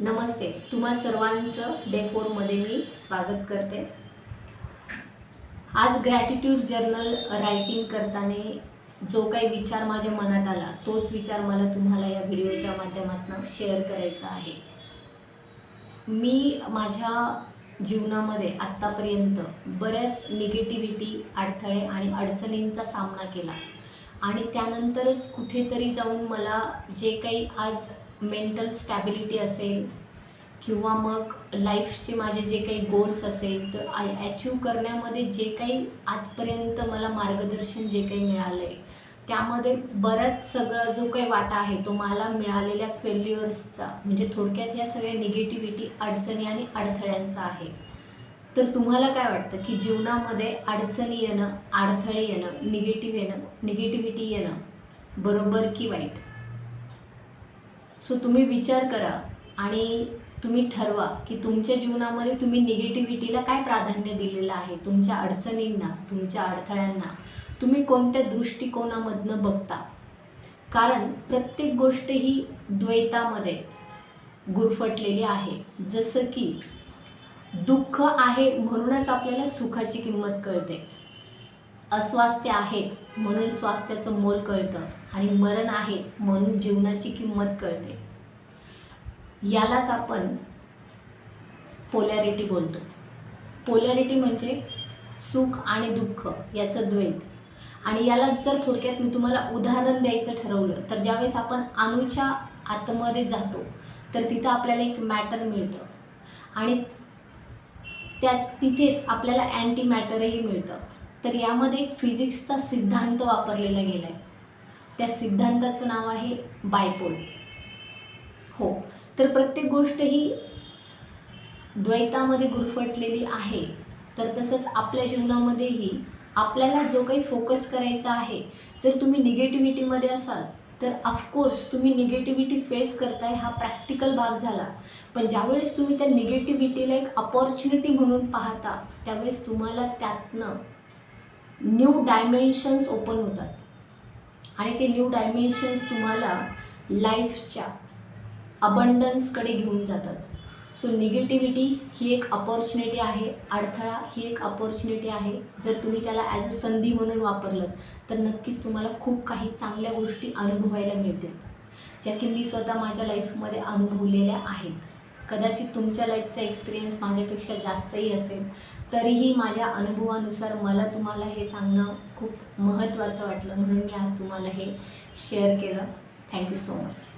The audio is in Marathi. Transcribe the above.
नमस्ते, तुम्हा सर्वांचं डे 4 मध्ये मी स्वागत करते। आज ग्रॅटिट्यूड जर्नल रायटिंग करताना जो काही विचार माझ्या मनात आला तोच विचार मला तुम्हाला या व्हिडिओच्या माध्यमातून शेअर करायचा आहे। मी माझ्या जीवनामध्ये आत्तापर्यंत बऱ्याच निगेटिव्हिटी, अडथळे आणि अडचणींचा सामना केला आणि त्यानंतरच कुठेतरी जाऊन मला जे काही आज मेंटल स्टॅबिलिटी असेल किंवा मग लाईफचे माझे जे काही गोल्स असेल तर अचीव करण्यामध्ये जे काही आजपर्यंत मला मार्गदर्शन जे काही मिळालं आहे त्यामध्ये बराच सगळा जो काही वाटा आहे तो मला मिळालेल्या फेल्युअर्सचा, म्हणजे थोडक्यात ह्या सगळ्या निगेटिव्हिटी, अडचणी आणि अडथळ्यांचा आहे। तर तुम्हाला काय वाटतं की जीवनामध्ये अडचणी येणं, अडथळे येणं, निगेटिव्हिटी येणं बरोबर की वाईट? सो तुम्ही विचार करा आणि तुम्ही ठरवा की तुमच्या जीवनामध्ये तुम्ही निगेटिव्हिटीला काय प्राधान्य दिलेलं आहे। तुमच्या अडचणींना, तुमच्या अडथळ्यांना तुम्ही कोणत्या दृष्टिकोनामधनं बघता, कारण प्रत्येक गोष्ट ही द्वैतामध्ये गुरफटलेली आहे। जसं की दुःख आहे म्हणूनच आपल्याला सुखाची किंमत कळते, अस्वास्थ्य आहे म्हणून स्वास्थ्याचं मोल कळतं आणि मरण आहे म्हणून जीवनाची किंमत कळते। यालाच आपण पोलॅरिटी बोलतो। पोलॅरिटी म्हणजे सुख आणि दुःख याचं द्वैत। आणि याला जर थोडक्यात मी तुम्हाला उदाहरण द्यायचं ठरवलं तर ज्यावेळेस आपण अणूच्या आतमध्ये जातो तर तिथं आपल्याला एक मॅटर मिळतं आणि तिथेच आपल्याला अँटी मॅटरही मिळतं। तर यामध्ये फिजिक्सचा सिद्धांत वापरलेला गेला आहे। त्या सिद्धांताचं नाव आहे बायपोल। हो, तर प्रत्येक गोष्ट ही द्वैतामध्ये गुरफटलेली आहे। तर तसंच आपल्या जीवनामध्येही आपल्याला जो काही फोकस करायचा आहे, जर तुम्ही निगेटिव्हिटीमध्ये असाल तर ऑफकोर्स तुम्ही निगेटिव्हिटी फेस करताय, हा प्रॅक्टिकल भाग झाला। पण ज्यावेळेस तुम्ही त्या निगेटिव्हिटीला एक अपॉर्च्युनिटी म्हणून पाहता त्यावेळेस तुम्हाला त्यातनं न्यू डायमेन्शन्स ओपन होतात आणि ते न्यू डायमेन्शन्स तुम्हाला लाईफच्या अबंडन्सकडे घेऊन जातात। सो निगेटिव्हिटी ही एक अपॉर्च्युनिटी आहे, अडथळा ही एक अपॉर्च्युनिटी आहे। जर तुम्ही त्याला ॲज अ संधी म्हणून वापरलं तर नक्कीच तुम्हाला खूप काही चांगल्या गोष्टी अनुभवायला मिळतील, ज्या की मी स्वतः माझ्या लाईफमध्ये अनुभवलेल्या आहेत। कदाचित तुमच्या लाईफचा एक्सपिरियन्स माझ्यापेक्षा जास्तही असेल, तरीही माझ्या अनुभवानुसार मला तुम्हाला हे सांगणं खूप महत्त्वाचं वाटलं, म्हणून मी आज तुम्हाला हे शेअर केलं। Thank you so much.